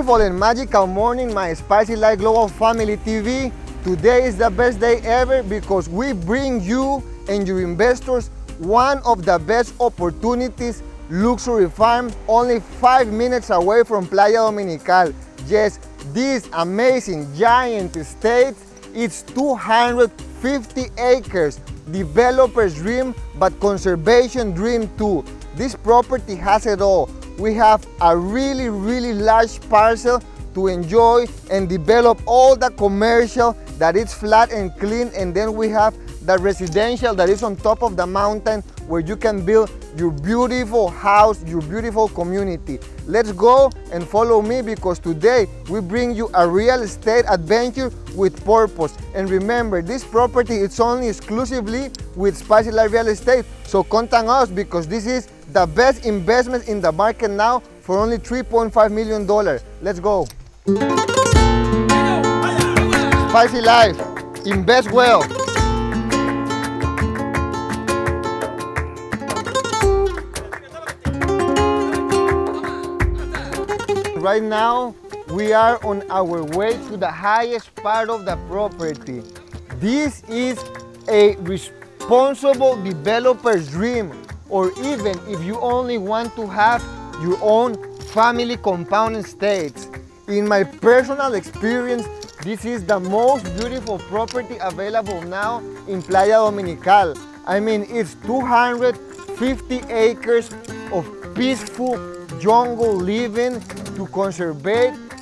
beautiful and magical morning, my Spicy Life Global Family TV. Today is the best day ever because we bring you and your investors one of the best opportunities, luxury farm, only 5 minutes away from Playa Dominical. Yes, this amazing giant estate, it's 250 acres. Developer's dream, but conservation dream too. This property has it all. We have a really large parcel to enjoy and develop all the commercial that is flat and clean, and then we have the residential that is on top of the mountain where you can build your beautiful house, your beautiful community. Let's go and follow me because today we bring you a real estate adventure with purpose. And remember, this property is only exclusively with Spicy Life Real Estate. So contact us because this is the best investment in the market now for only $3.5 million. Let's go. Spicy Life, invest well. Right now, we are on our way to the highest part of the property. This is a responsible developer's dream, or even if you only want to have your own family compound estates. In my personal experience, this is the most beautiful property available now in Playa Dominical. I mean, it's 250 acres of peaceful jungle living to conserve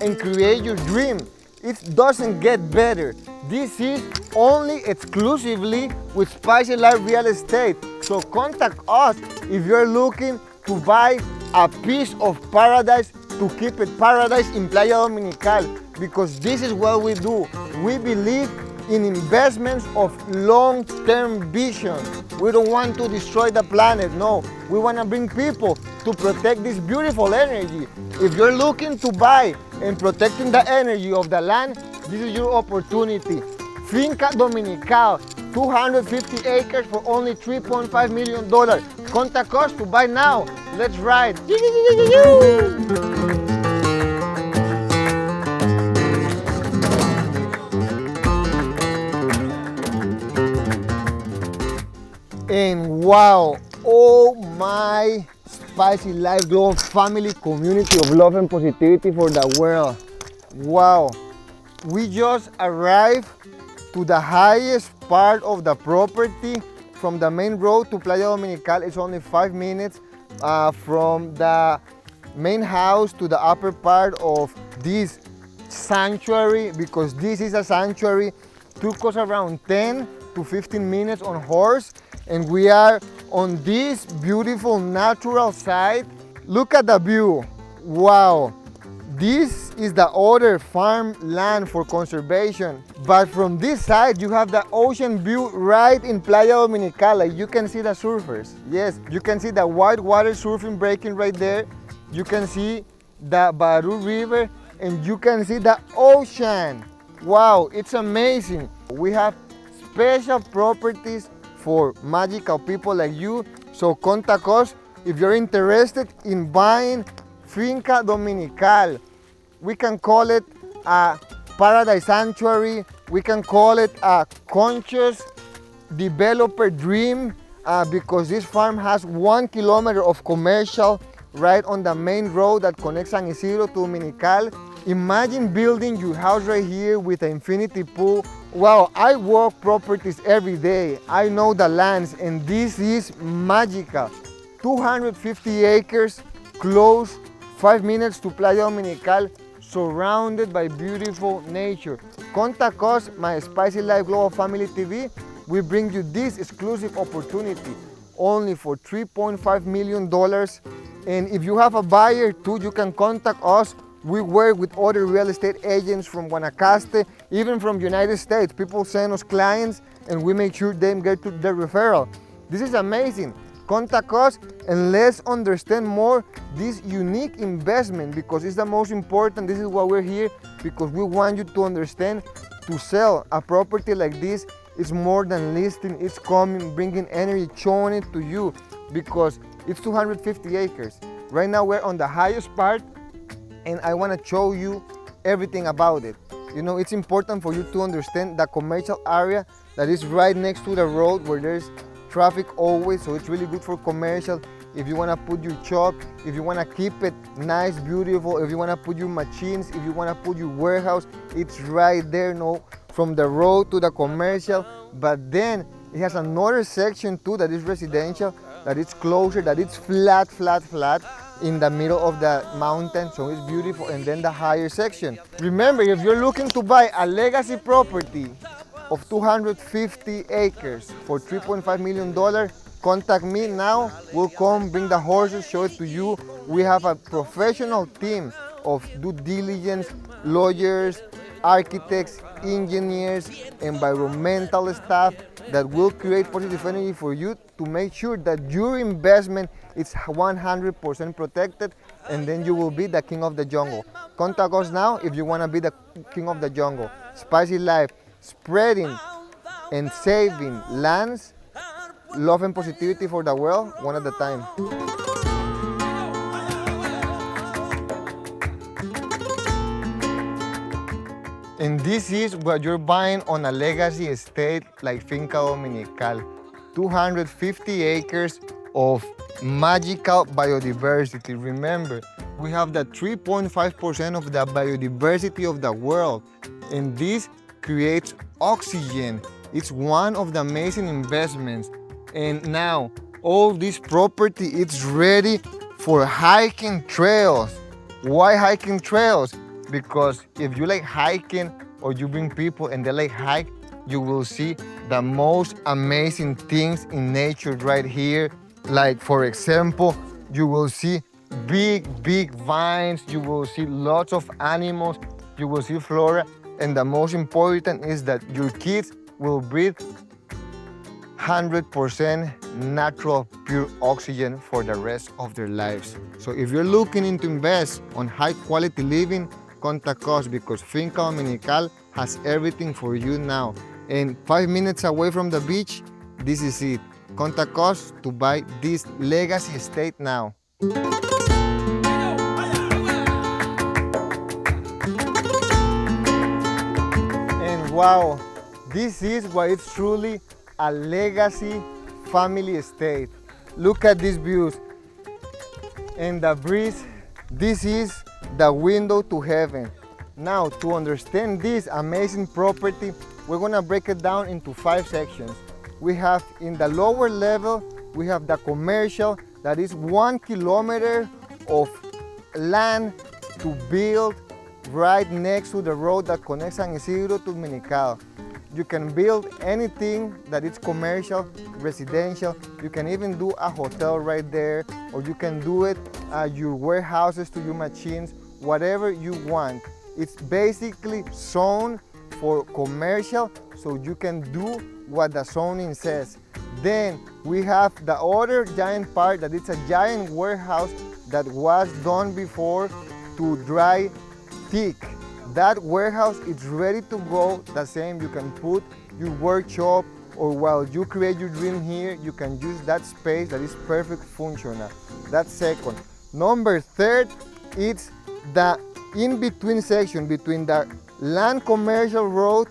and create your dream. It doesn't get better. This is only exclusively with Spicy Life Real Estate. So contact us if you're looking to buy a piece of paradise, to keep it paradise in Playa Dominical, because this is what we do. We believe in investments of long-term vision. We don't want to destroy the planet, no. We want to bring people to protect this beautiful energy. If you're looking to buy and protecting the energy of the land, this is your opportunity. Finca Dominical, 250 acres for only $3.5 million. Contact us to buy now. Let's ride. And wow, oh my Spicy Life Global family community of love and positivity for the world. Wow, we just arrived to the highest part of the property. From the main road to Playa Dominical, it's only 5 minutes. From the main house to the upper part of this sanctuary, because this is a sanctuary, took us around 10 to 15 minutes on horse. And we are on this beautiful natural side. Look at the view. Wow. This is the other farm land for conservation. But from this side, you have the ocean view right in Playa Dominical. Like you can see the surfers. Yes, you can see the white water surfing breaking right there. You can see the Barú River and you can see the ocean. Wow, it's amazing. We have special properties for magical people like you. So contact us if you're interested in buying Finca Dominical. We can call it a paradise sanctuary. We can call it a conscious developer dream because this farm has 1 kilometer of commercial right on the main road that connects San Isidro to Dominical. Imagine building your house right here with an infinity pool. Wow, I walk properties every day. I know the lands and this is magical. 250 acres, close, 5 minutes to Playa Dominical, surrounded by beautiful nature. Contact us, my Spicy Life Global Family TV. We bring you this exclusive opportunity only for $3.5 million. And if you have a buyer too, you can contact us. We work with other real estate agents from Guanacaste, even from United States. People send us clients and we make sure they get to their referral. This is amazing. Contact us and let's understand more this unique investment because it's the most important. This is why we're here, because we want you to understand to sell a property like this is more than listing. It's coming, bringing energy, showing it to you because it's 250 acres. Right now we're on the highest part and I want to show you everything about it. You know, it's important for you to understand the commercial area that is right next to the road where there's traffic always, so it's really good for commercial. If you want to put your shop, if you want to keep it nice, beautiful, if you want to put your machines, if you want to put your warehouse, it's right there, no, from the road to the commercial. But then it has another section too that is residential, that is closer, that it's flat in the middle of the mountain, so it's beautiful. And then the higher section. Remember, if you're looking to buy a legacy property of 250 acres for $3.5 million, contact me now. We'll come, bring the horses, show it to you. We have a professional team of due diligence, lawyers, architects, engineers, environmental staff that will create positive energy for you to make sure that your investment is 100% protected, and then you will be the king of the jungle. Contact us now if you want to be the king of the jungle. Spicy Life, spreading and saving lands, love and positivity for the world, one at a time. And this is what you're buying on a legacy estate like Finca Dominical. 250 acres of magical biodiversity. Remember, we have the 3.5% of the biodiversity of the world, and this creates oxygen. It's one of the amazing investments. And now all this property, it's ready for hiking trails. Why hiking trails? Because if you like hiking or you bring people and they like hike, you will see the most amazing things in nature right here. Like, for example, you will see big vines, you will see lots of animals, you will see flora, and the most important is that your kids will breathe 100% natural, pure oxygen for the rest of their lives. So if you're looking to invest on high quality living, contact us, because Finca Dominical has everything for you now. And 5 minutes away from the beach, this is it. Contact us to buy this legacy estate now. And wow, this is what it's truly a legacy family estate. Look at these views and the breeze. This is the window to heaven. Now, to understand this amazing property, we're gonna break it down into 5 sections. We have, in the lower level, we have the commercial, that is 1 kilometer of land to build right next to the road that connects San Isidro to Dominical. You can build anything that is commercial, residential. You can even do a hotel right there, or you can do it your warehouses to your machines, whatever you want. It's basically zoned for commercial, so you can do what the zoning says. Then we have the other giant part, that it's a giant warehouse that was done before to dry teak. That warehouse is ready to go. The same, you can put your workshop, or while you create your dream here, you can use that space that is perfect functional. That's second. Number third, it's the in-between section between the land commercial road,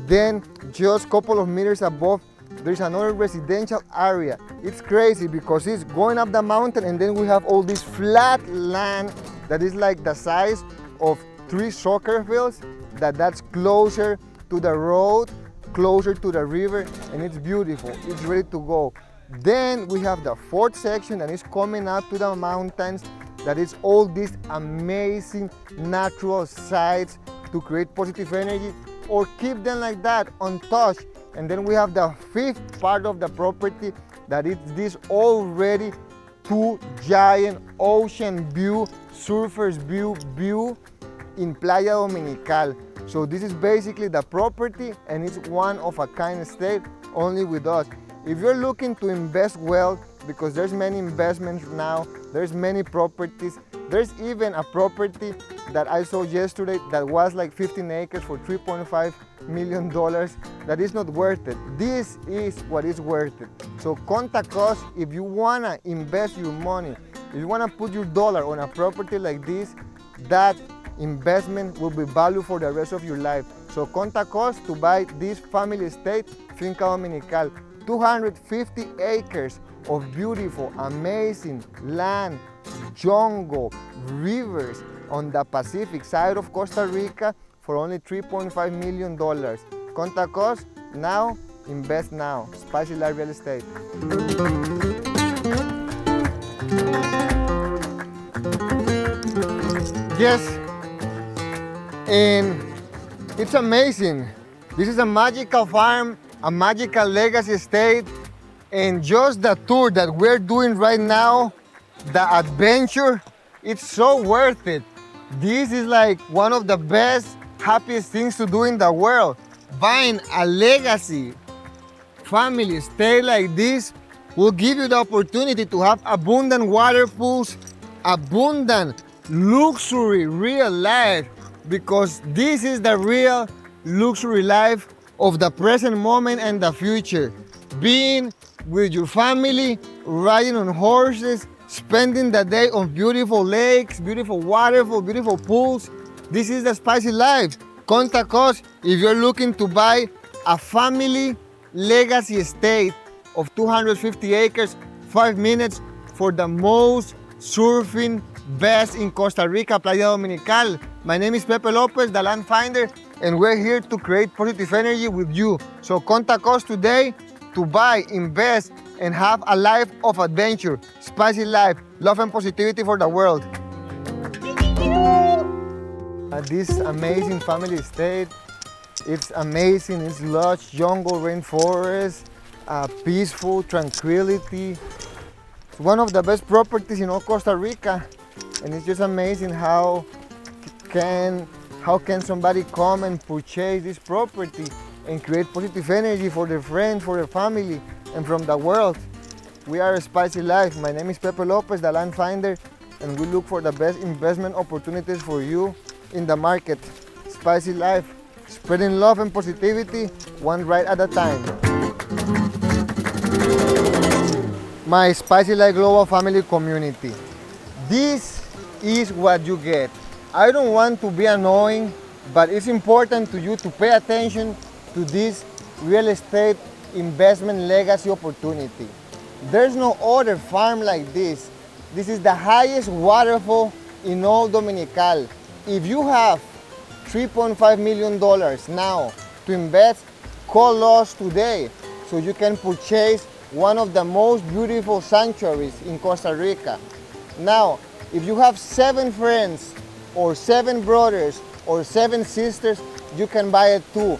then just a couple of meters above, there's another residential area. It's crazy because it's going up the mountain, and then we have all this flat land that is like the size of 3 soccer fields, that's closer to the road, closer to the river, and it's beautiful. It's ready to go. Then we have the 4th section that is coming up to the mountains, that is all these amazing natural sites to create positive energy or keep them like that untouched. And then we have the 5th part of the property, that is this already 2 giant ocean view, surfers view in Playa Dominical. So this is basically the property, and it's one of a kind estate only with us. If you're looking to invest well, because there's many investments now, there's many properties. There's even a property that I saw yesterday that was like 15 acres for $3.5 million. That is not worth it. This is what is worth it. So contact us if you wanna invest your money. If you wanna put your dollar on a property like this, that investment will be valued for the rest of your life. So contact us to buy this family estate, Finca Dominical. 250 acres of beautiful, amazing land, jungle, rivers on the Pacific side of Costa Rica for only $3.5 million. Contact us now, invest now. Spicy Life Real Estate. Yes, and it's amazing. This is a magical farm, a magical legacy estate, and just the tour that we're doing right now, the adventure, it's so worth it. This is like one of the best, happiest things to do in the world. Buying a legacy family estate like this will give you the opportunity to have abundant water pools, abundant luxury real life, because this is the real luxury life of the present moment and the future. Being with your family, riding on horses, spending the day on beautiful lakes, beautiful waterfalls, beautiful pools. This is the spicy life. Contact us if you're looking to buy a family legacy estate of 250 acres, 5 minutes for the most surfing best in Costa Rica, Playa Dominical. My name is Pepe Lopez, the land finder, and we're here to create positive energy with you. So contact us today to buy, invest, and have a life of adventure. Spicy life, love and positivity for the world. This amazing family estate, it's amazing. It's lush, jungle, rainforest, peaceful, tranquility. It's one of the best properties in all Costa Rica, and it's just amazing how can somebody come and purchase this property and create positive energy for their friends, for their family, and from the world. We are a Spicy Life. My name is Pepe Lopez, the land finder, and we look for the best investment opportunities for you in the market. Spicy Life, spreading love and positivity, one ride at a time. My Spicy Life Global Family Community. This is what you get. I don't want to be annoying, but it's important to you to pay attention to this real estate investment legacy opportunity. There's no other farm like this. This is the highest waterfall in all Dominical. If you have $3.5 million now to invest, call us today so you can purchase one of the most beautiful sanctuaries in Costa Rica. Now, if you have 7 friends or 7 brothers or 7 sisters, you can buy it too.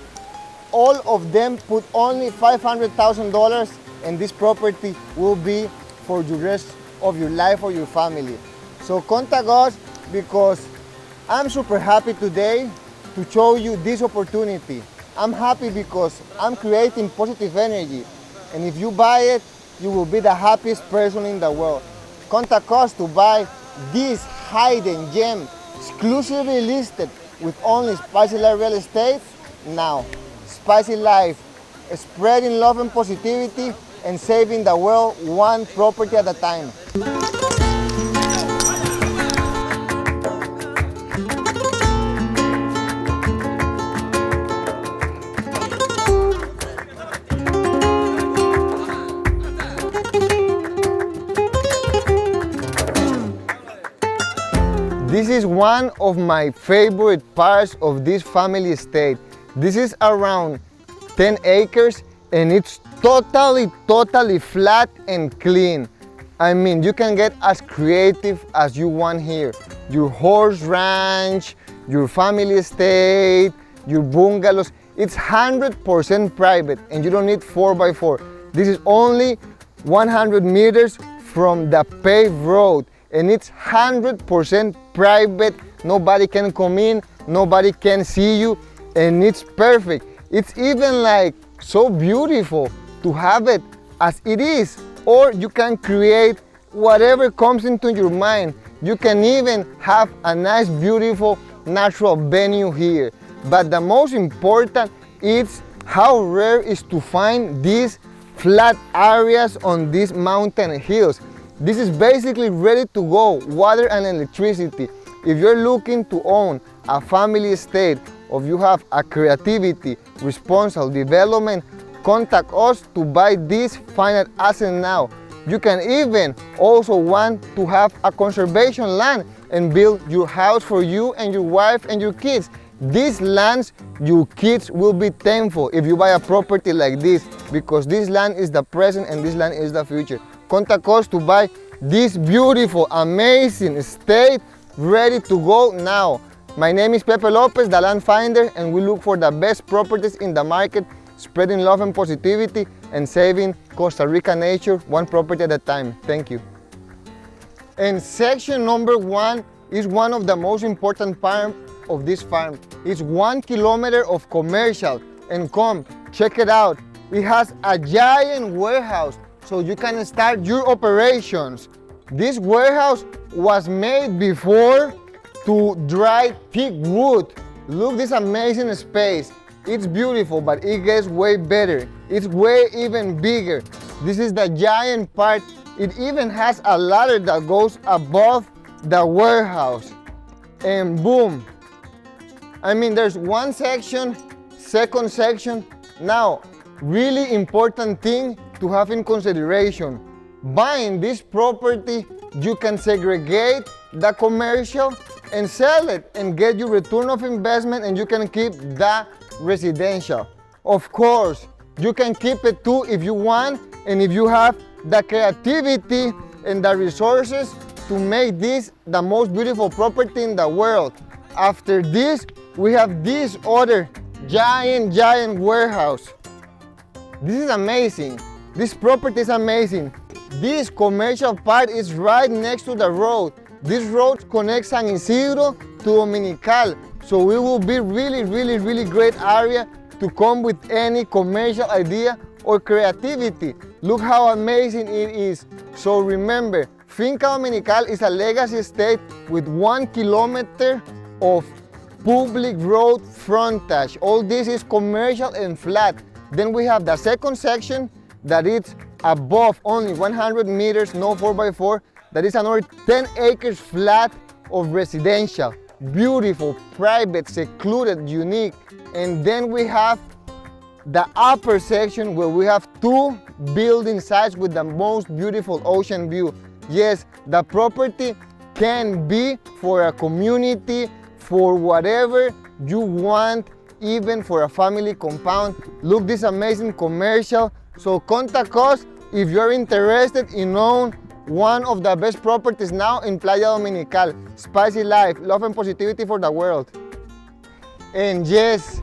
All of them put only $500,000 and this property will be for the rest of your life or your family. So contact us because I'm super happy today to show you this opportunity. I'm happy because I'm creating positive energy, and if you buy it, you will be the happiest person in the world. Contact us to buy this hidden gem, exclusively listed with only Spicy Life Real Estate now. Spicy Life, spreading love and positivity and saving the world one property at a time. This is one of my favorite parts of this family estate. This is around 10 acres and it's totally flat and clean. I mean, you can get as creative as you want here. Your horse ranch, your family estate, your bungalows. It's 100% private and you don't need 4x4. This is only 100 meters from the paved road. And it's 100% private. Nobody can come in, nobody can see you, and it's perfect. It's even like so beautiful to have it as it is, or you can create whatever comes into your mind. You can even have a nice, beautiful, natural venue here. But the most important is how rare is to find these flat areas on these mountain hills. This is basically ready to go, water and electricity. If you're looking to own a family estate, or you have a creativity, responsible development, contact us to buy this finite asset now. You can even also want to have a conservation land and build your house for you and your wife and your kids. These lands, your kids will be thankful if you buy a property like this, because this land is the present and this land is the future. Contact us to buy this beautiful, amazing estate ready to go now. My name is Pepe Lopez, the land finder, and we look for the best properties in the market, spreading love and positivity and saving Costa Rica nature one property at a time. Thank you. And section number 1 is one of the most important parts of this farm. It's 1 kilometer of commercial, and come check it out. It has a giant warehouse so you can start your operations. This warehouse was made before to dry thick wood. Look, this amazing space. It's beautiful, but it gets way better. It's way even bigger. This is the giant part. It even has a ladder that goes above the warehouse. And boom. I mean, there's one section, second section. Now, really important thing to have in consideration. Buying this property, you can segregate the commercial and sell it and get your return of investment, and you can keep the residential. Of course, you can keep it too if you want, and if you have the creativity and the resources to make this the most beautiful property in the world. After this, we have this other giant warehouse. This is amazing. This property is amazing. This commercial part is right next to the road. This road connects San Isidro to Dominical. So it will be really great area to come with any commercial idea or creativity. Look how amazing it is. So remember, Finca Dominical is a legacy estate with 1 kilometer of public road frontage. All this is commercial and flat. Then we have the second section that is above only 100 meters, no 4x4. That is another 10 acres flat of residential. Beautiful, private, secluded, unique. And then we have the upper section where we have 2 building sites with the most beautiful ocean view. Yes, the property can be for a community, for whatever you want, even for a family compound. Look, this amazing commercial. So contact us if you're interested in owning one of the best properties now in Playa Dominical. Spicy life, love and positivity for the world. And yes,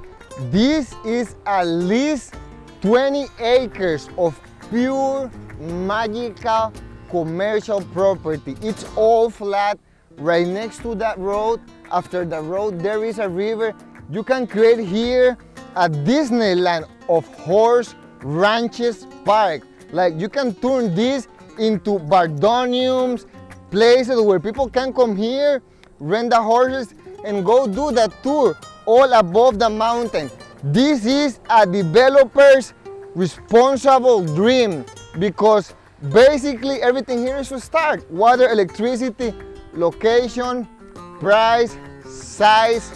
this is at least 20 acres of pure magical commercial property. It's all flat right next to that road. After the road there is a river. You can create here a Disneyland of horse ranches park. Like, you can turn this into bardoniums, places where people can come here, rent the horses and go do that tour all above the mountain. This is a developer's responsible dream, because basically everything here is to start. Water, electricity, location, price, size,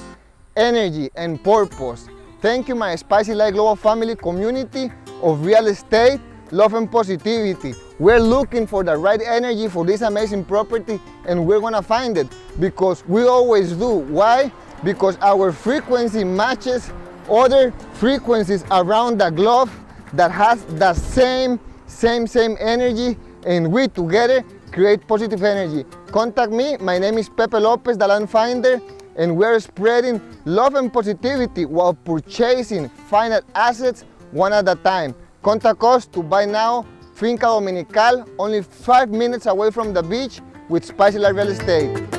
energy, and purpose. Thank you, my Spicy Life Global family community of real estate, love and positivity. We're looking for the right energy for this amazing property, and we're gonna find it, because we always do. Why? Because our frequency matches other frequencies around the globe that has the same energy, and we together create positive energy. Contact me. My name is Pepe Lopez, the land finder, and we're spreading love and positivity while purchasing finite assets one at a time. Contact us to buy now Finca Dominical, only 5 minutes away from the beach, with Spicy Life Real Estate.